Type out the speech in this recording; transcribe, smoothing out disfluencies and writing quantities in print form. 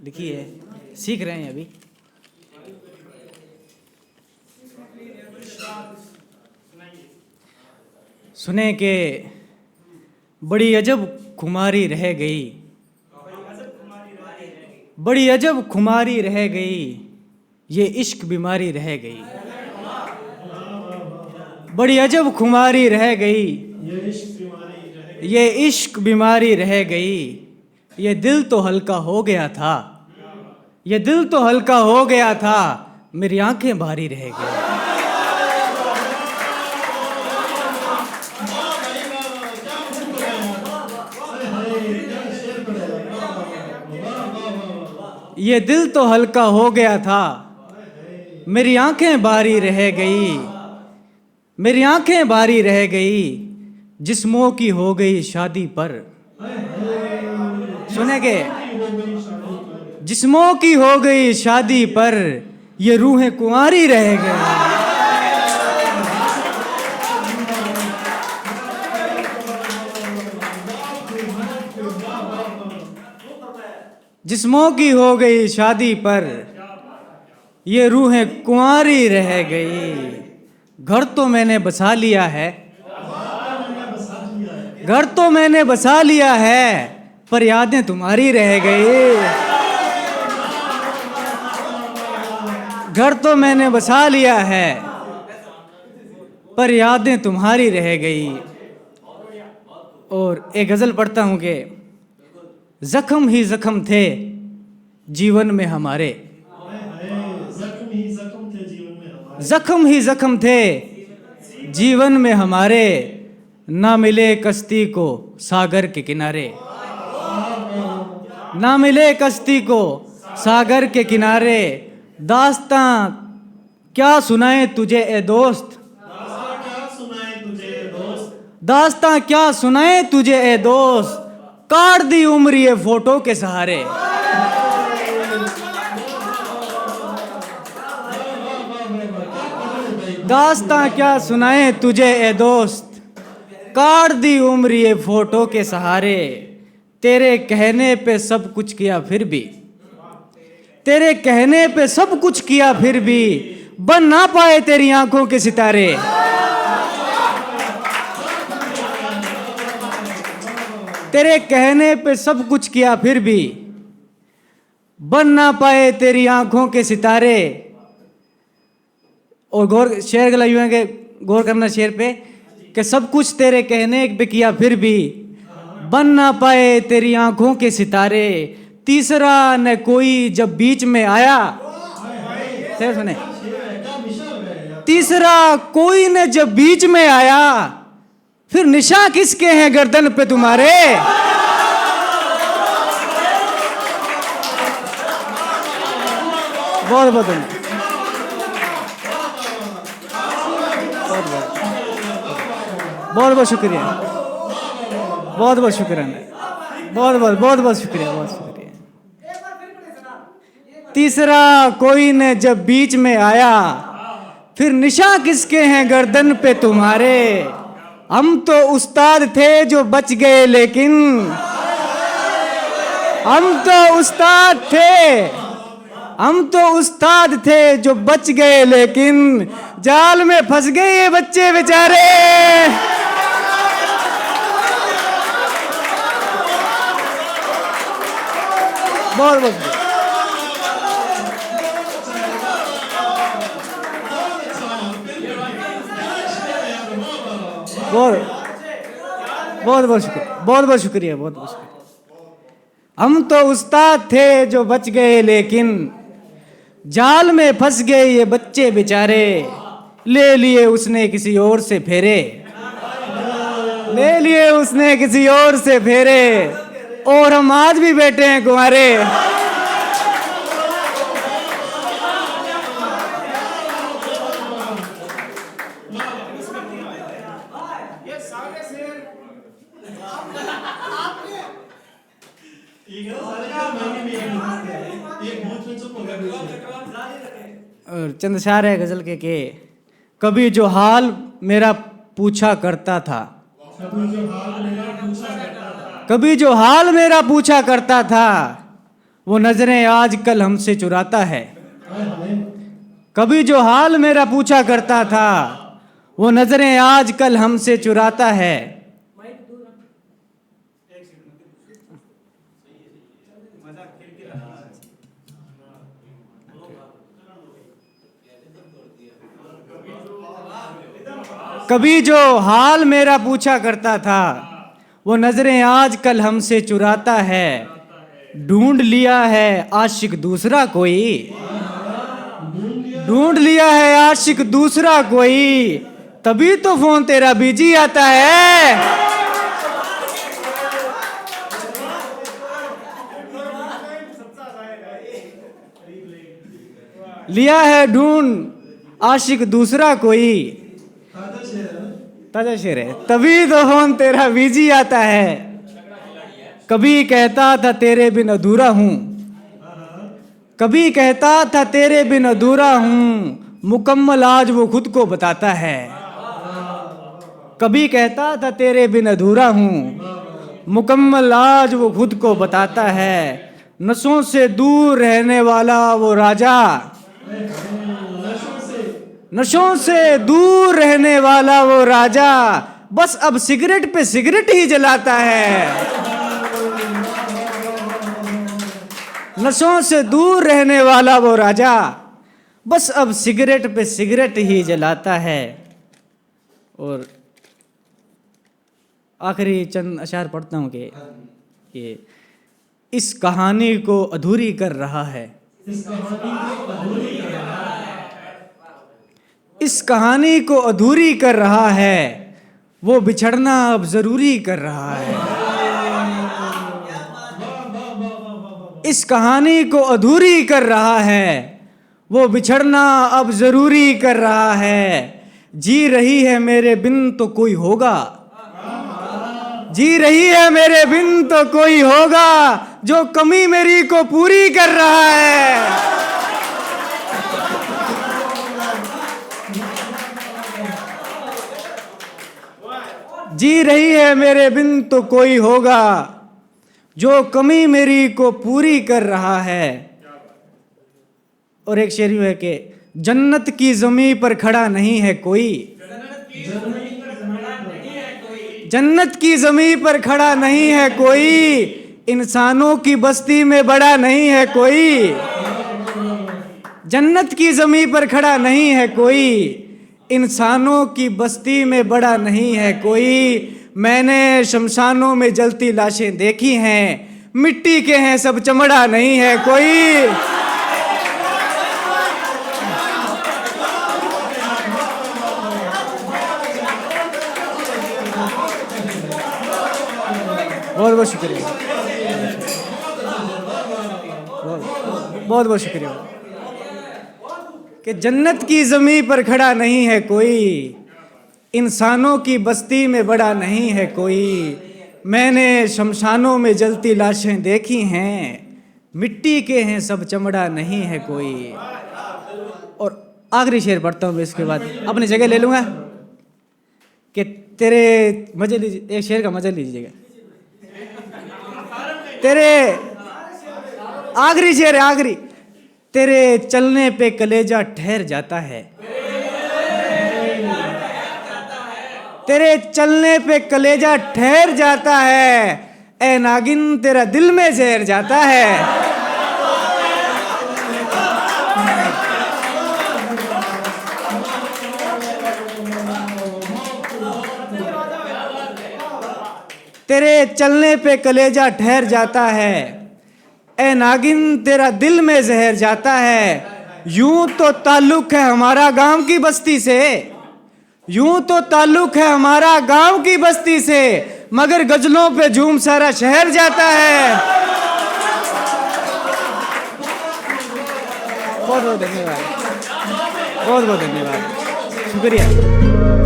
लिखी है, सीख रहे हैं अभी। सुने के बड़ी अजब खुमारी रह गई, बड़ी अजब खुमारी रह गई, ये इश्क बीमारी रह गई। बड़ी अजब खुमारी रह गई, ये इश्क बीमारी रह गई। ये दिल तो हल्का हो गया था, ये दिल तो हल्का हो गया था, मेरी आंखें भारी रह गई। ये दिल तो हल्का हो गया था, मेरी आंखें भारी रह गई, मेरी आंखें भारी रह गई। जिस्मों की हो गई शादी पर, सुनेंगे, जिस्मों की हो गई शादी पर, ये रूहें कुंवारी रह गई। जिस्मों की हो गई शादी पर, ये रूहें कुंवारी रह गई। घर तो मैंने बसा लिया है, घर तो मैंने बसा लिया है, पर यादें तुम्हारी रह गई। घर तो मैंने बसा लिया है, पर यादें तुम्हारी रह गई। और एक गजल पढ़ता हूं कि जख्म ही जख्म थे जीवन में हमारे, जख्म ही जख्म थे जीवन में हमारे, ना मिले कश्ती को सागर के किनारे, ना मिले कश्ती को सागर के किनारे। दास्तां क्या सुनाए तुझे ए दोस्त, दास्तां क्या सुनाए तुझे ए दोस्त, काट दी उम्र ये फोटो के सहारे। दास्तां क्या सुनाए तुझे ए दोस्त, काट दी उम्र ये फोटो के सहारे। तेरे कहने पे सब कुछ किया फिर भी, तेरे कहने पे सब कुछ किया फिर भी, बन ना पाए तेरी आंखों के सितारे। तेरे कहने पे सब कुछ किया फिर भी, बन ना पाए तेरी आंखों के सितारे। और गौर शेर गला यूं है कि गौर करना शेर पे, कि सब कुछ तेरे कहने पे किया फिर भी, बन ना पाए तेरी आंखों के सितारे। तीसरा न कोई जब बीच में आया, शेर सुने, तीसरा कोई न जब बीच में आया, फिर निशा किसके हैं गर्दन पे तुम्हारे। बहुत बहुत बहुत बहुत शुक्रिया, बहुत बहुत शुक्रिया, बहुत बहुत बहुत बहुत शुक्रिया, बहुत शुक्रिया। तीसरा कोई ने जब बीच में आया, फिर निशा किसके हैं गर्दन पे तुम्हारे। हम तो उस्ताद थे जो बच गए लेकिन, हम तो उस्ताद थे, हम तो उस्ताद थे जो बच गए लेकिन, जाल में फंस गए ये बच्चे बेचारे। बहुत बहुत बहुत बहुत शुक्रिया, बहुत बहुत शुक्रिया, बहुत बहुत शुक्रिया। हम तो उस्ताद थे जो बच गए लेकिन, जाल में फंस गए ये बच्चे बेचारे। ले लिए उसने किसी और से फेरे, ले लिए उसने किसी और से फेरे, और हम आज भी बैठे हैं कुंवारे। और चंद शार है गजल के कभी जो हाल मेरा पूछा करता था, कभी जो हाल मेरा पूछा करता था, वो नजरें आज कल हमसे चुराता है। कभी जो हाल मेरा पूछा करता था, वो नजरें आज कल हमसे चुराता है। कभी जो हाल मेरा पूछा करता था, वो नजरें आज कल हमसे चुराता है। ढूंढ लिया है आशिक दूसरा कोई, ढूंढ लिया है आशिक दूसरा कोई, तभी तो फोन तेरा बिजी आता है। लिया है ढूंढ आशिक दूसरा कोई, ताजा शेर है, तभी तो फोन तेरा बिजी आता है। कभी कहता था तेरे बिन अधूरा हूं, कभी कहता था तेरे बिन अधूरा हूं, मुकम्मल आज वो खुद को बताता है। कभी कहता था तेरे बिन अधूरा हूं, मुकम्मल आज वो खुद को बताता है। नशों से दूर रहने वाला वो राजा, नशों से दूर रहने वाला वो राजा, बस अब सिगरेट पे सिगरेट ही जलाता है। नशों से दूर रहने वाला वो राजा, बस अब सिगरेट पे सिगरेट ही जलाता है। और आखिरी चंद अशार पढ़ता हूँ कि इस कहानी को अधूरी कर रहा है, इस कहानी को अधूरी कर रहा है, वो बिछड़ना अब जरूरी कर रहा है। इस कहानी को अधूरी कर रहा है, वो बिछड़ना अब जरूरी कर रहा है। जी रही है मेरे बिन तो कोई होगा, जी रही है मेरे बिन तो कोई होगा, जो कमी मेरी को पूरी कर रहा है। जी रही है मेरे बिन तो कोई होगा, जो कमी मेरी को पूरी कर रहा है। और एक शेर यूं है कि जन्नत की ज़मीं पर खड़ा नहीं है कोई, जन्नत की ज़मीं पर खड़ा नहीं है कोई, इंसानों की बस्ती में बड़ा नहीं है कोई। जन्नत की ज़मीं पर खड़ा नहीं है कोई, इंसानों की बस्ती में बड़ा नहीं है कोई। मैंने शमशानों में जलती लाशें देखी हैं, मिट्टी के हैं सब चमड़ा नहीं है कोई। बहुत बहुत शुक्रिया, बहुत बहुत शुक्रिया। कि जन्नत की ज़मीं पर खड़ा नहीं है कोई, इंसानों की बस्ती में बड़ा नहीं है कोई। मैंने शमशानों में जलती लाशें देखी हैं, मिट्टी के हैं सब चमड़ा नहीं है कोई। और आखिरी शेर पढ़ता हूँ मैं, इसके बाद अपनी जगह ले लूँगा। कि तेरे मजे लीजिए, एक शेर का मजा लीजिएगा। तेरे आखिरी शेर है, आखिरी। तेरे चलने पे कलेजा ठहर जाता है, तेरे चलने पे कलेजा ठहर जाता है। ए नागिन तेरा दिल में जहर जाता है। तेरे चलने पे कलेजा ठहर जाता है, ए नागिन तेरा दिल में जहर जाता है। यूं तो ताल्लुक है हमारा गांव की बस्ती से, यूं तो ताल्लुक है हमारा गांव की बस्ती से, मगर गजलों पे झूम सारा शहर जाता है। बहुत बहुत धन्यवाद, बहुत बहुत धन्यवाद, शुक्रिया।